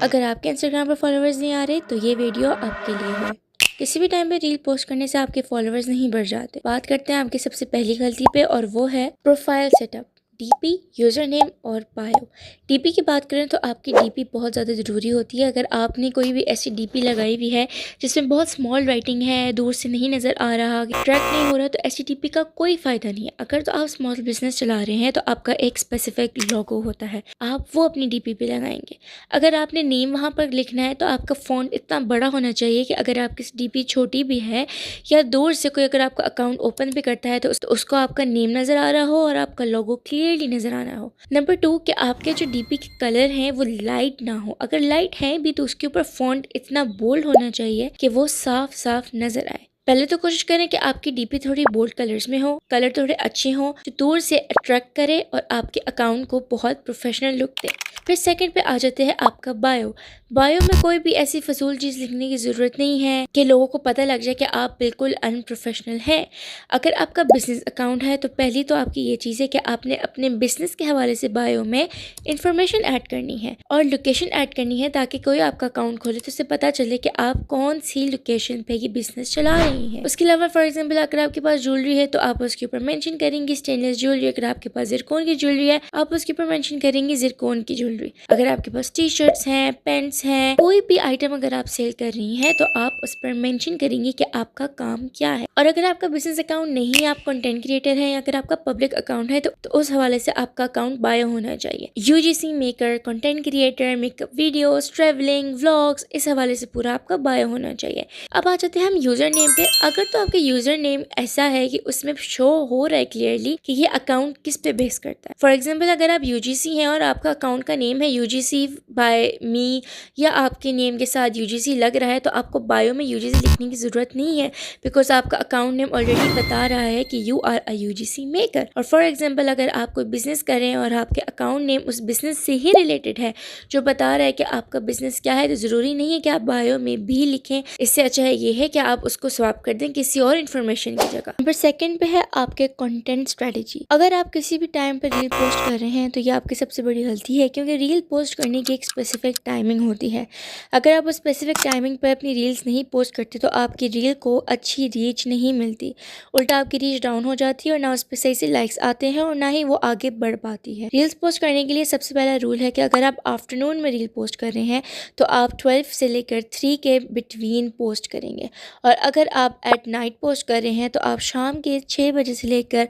अगर आपके इंस्टाग्राम पर फॉलोअर्स नहीं आ रहे तो ये वीडियो आपके लिए है। किसी भी टाइम पे रील पोस्ट करने से आपके फॉलोअर्स नहीं बढ़ जाते। बात करते हैं आपकी सबसे पहली गलती पे और वो है profile setup. DP, user name और बायो। डीपी की बात करें तो आपकी डीपी बहुत ज़्यादा ज़रूरी होती है। अगर आपने कोई भी ऐसी डीपी लगाई हुई है जिसमें बहुत स्मॉल राइटिंग है, दूर से नहीं नज़र आ रहा, ट्रैक नहीं हो रहा, तो ऐसी डीपी का कोई फ़ायदा नहीं है। अगर तो आप स्मॉल बिजनेस चला रहे हैं तो आपका एक स्पेसिफिक लोगो होता है, आप वो अपनी डीपी पे लगाएंगे। अगर आपने नेम वहाँ पर लिखना है तो आपका फ़ॉन्ट इतना बड़ा होना चाहिए कि अगर आपकी डीपी छोटी भी है या दूर से कोई अगर आपका अकाउंट ओपन भी करता है तो उसको आपका नेम नज़र आ रहा हो और आपका लोगो क्लियरली नज़र आ रहा हो। नंबर 2 कि आपके जो डीपी के कलर हैं वो लाइट ना हो। अगर लाइट है भी तो उसके ऊपर फ़ॉन्ट इतना बोल्ड होना चाहिए कि वो साफ साफ नज़र आए। पहले तो कोशिश करें कि आपकी डीपी थोड़ी बोल्ड कलर्स में हो, कलर थोड़े अच्छे हों जो दूर से अट्रैक्ट करे और आपके अकाउंट को बहुत प्रोफेशनल लुक दे। फिर सेकंड पे आ जाते हैं आपका बायो। बायो में कोई भी ऐसी फजूल चीज़ लिखने की ज़रूरत नहीं है कि लोगों को पता लग जाए कि आप बिल्कुल अनप्रोफेशनल हैं। अगर आपका बिजनेस अकाउंट है तो पहली तो आपकी ये चीज़ है कि आपने अपने बिजनेस के हवाले से बायो में इंफॉर्मेशन ऐड करनी है और लोकेशन ऐड करनी है ताकि कोई आपका अकाउंट खोले तो उसे पता चले कि आप कौन सी लोकेशन पे ये बिजनेस चला रही हैं। उसके अलावा फॉर एग्जांपल अगर आपके पास ज्वेलरी है तो आप उसके ऊपर मेंशन करेंगे स्टेनलेस ज्वेलरी। अगर आपके पास जिरकोन की ज्वेलरी है आप उसके ऊपर मेंशन करेंगे जिरकोन की ज्वेलरी। अगर आपके पास टी शर्ट्स हैं, पेंट्स हैं, कोई भी आइटम अगर आप सेल कर रही हैं तो आप उस पर मेंशन करेंगे कि आपका काम क्या है। और अगर आपका बिजनेस अकाउंट नहीं है, आप कंटेंट क्रिएटर हैं या अगर आपका पब्लिक अकाउंट है तो उस हवाले से आपका अकाउंट बायो होना चाहिए। UGC maker, content creator, makeup videos, travelling, vlogs, इस हवाले से पूरा आपका बायो होना चाहिए। अब आ जाते हैं हम यूजर नेम पे। अगर तो आपका यूजर नेम ऐसा है कि उसमें शो हो रहा है क्लियरली कि ये अकाउंट किस पे बेस करता है। फॉर एग्जांपल अगर आप यूजीसी हैं और आपका अकाउंट का नेम है यूजीसी बाय मी या आपके नेम के साथ यूजीसी लग रहा है तो आपको बायो में यूजीसी लिखने की ज़रूरत नहीं है बिकॉज आपका अकाउंट नेम ऑलरेडी बता रहा है कि you are a UGC maker. और फॉर एग्जांपल अगर आप कोई बिजनेस कर रहे हैं और आपके अकाउंट नेम उस बिजनेस से ही रिलेटेड है जो बता रहा है कि आपका बिजनेस क्या है, तो ज़रूरी नहीं है कि आप बायो में भी लिखें। इससे अच्छा है ये है कि आप उसको स्वैप कर दें किसी और इन्फॉर्मेशन की जगह। नंबर सेकंड पे है आपके कंटेंट स्ट्रेटजी। अगर आप किसी भी टाइम पर रील पोस्ट कर रहे हैं तो ये आपकी सबसे बड़ी गलती है क्योंकि रील पोस्ट करने की एक स्पेसिफिक टाइमिंग होती है। अगर आप उस स्पेसिफिक टाइमिंग पर अपनी रील्स नहीं पोस्ट करते तो आपकी रील को अच्छी रीच नहीं मिलती, उल्टा आपकी रीच डाउन हो जाती है और ना उस पर सही से लाइक्स आते हैं और ना ही वो आगे बढ़ पाती है। रील्स पोस्ट करने के लिए सबसे पहला रूल है कि अगर आप आफ्टरनून में रील पोस्ट कर रहे हैं तो आप 12 से लेकर 3 के बिटवीन पोस्ट करेंगे और अगर आप एट नाइट पोस्ट कर रहे हैं तो आप शाम के 6 बजे से लेकर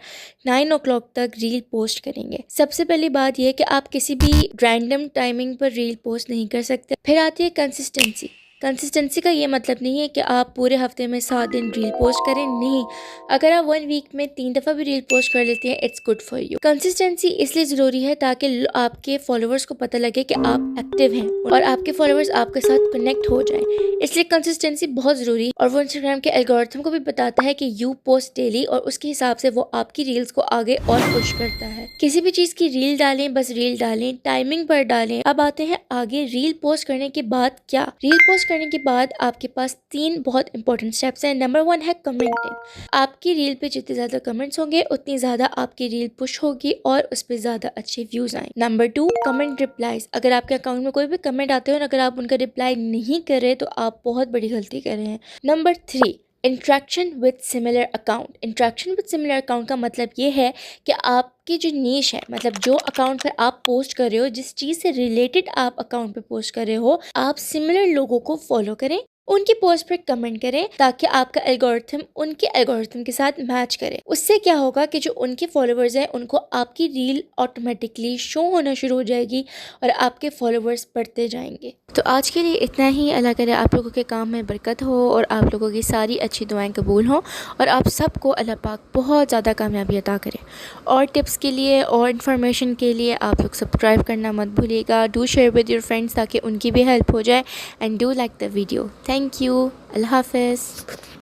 9 o'clock तक रील पोस्ट करेंगे। सबसे पहली बात यह है कि आप किसी भी रैंडम टाइमिंग पर रील पोस्ट नहीं कर सकते। फिर आती है कंसिस्टेंसी। कंसिस्टेंसी का ये मतलब नहीं है कि आप पूरे हफ्ते में 7 दिन रील पोस्ट करें, नहीं। अगर आप 1 वीक में 3 दफ़ा भी रील पोस्ट कर लेते हैं it's good for you. Consistency इसलिए ज़रूरी है ताकि आपके फॉलोअर्स को पता लगे कि आप एक्टिव हैं और आपके फॉलोअर्स आपके साथ कनेक्ट हो जाएं, इसलिए कंसिस्टेंसी बहुत ज़रूरी है। और वो इंस्टाग्राम के एल्गोरिथम को भी बताता है कि यू पोस्ट डेली और उसके हिसाब से वो आपकी रील्स को आगे और पुश करता है। किसी भी चीज़ की रील डालें, बस रील डालें, टाइमिंग पर डालें। अब आते हैं आगे रील पोस्ट करने के बाद क्या। रील पोस्ट करने के बाद आपके पास 3 बहुत इंपॉर्टेंट स्टेप्स हैं। नंबर 1 है कमेंटिंग। आपकी रील पे जितने ज़्यादा कमेंट्स होंगे उतनी ज़्यादा आपकी रील पुश होगी और उस पर ज़्यादा अच्छे व्यूज़ आए। Number 2 comment replies. अगर आपके अकाउंट में कोई भी कमेंट आते हो और अगर आप उनका रिप्लाई नहीं कर रहे तो आप बहुत बड़ी गलती कर रहे हैं। Number 3 interaction with similar account. Interaction with similar account का मतलब ये है कि आपकी जो नीश है, मतलब जो अकाउंट पर आप पोस्ट कर रहे हो, जिस चीज़ से रिलेटेड आप अकाउंट पे पोस्ट कर रहे हो, आप सिमिलर लोगों को फॉलो करें, उनकी पोस्ट पर कमेंट करें ताकि आपका एल्गोरिथम उनके एल्गोरिथम के साथ मैच करे। उससे क्या होगा कि जो उनके फॉलोअर्स हैं उनको आपकी रील ऑटोमेटिकली शो होना शुरू हो जाएगी और आपके फॉलोअर्स बढ़ते जाएंगे। तो आज के लिए इतना ही। अल्लाह करे आप लोगों के काम में बरकत हो और आप लोगों की सारी अच्छी दुआएं कबूल हों और आप सबको अल्लाह पाक बहुत ज़्यादा कामयाबी अता करे। और टिप्स के लिए और इन्फॉर्मेशन के लिए आप लोग सब्सक्राइब करना मत भूलिएगा। Do share with your friends ताकि उनकी भी हेल्प हो जाए and do like the video. Thank you. Allah हाफ़िज़।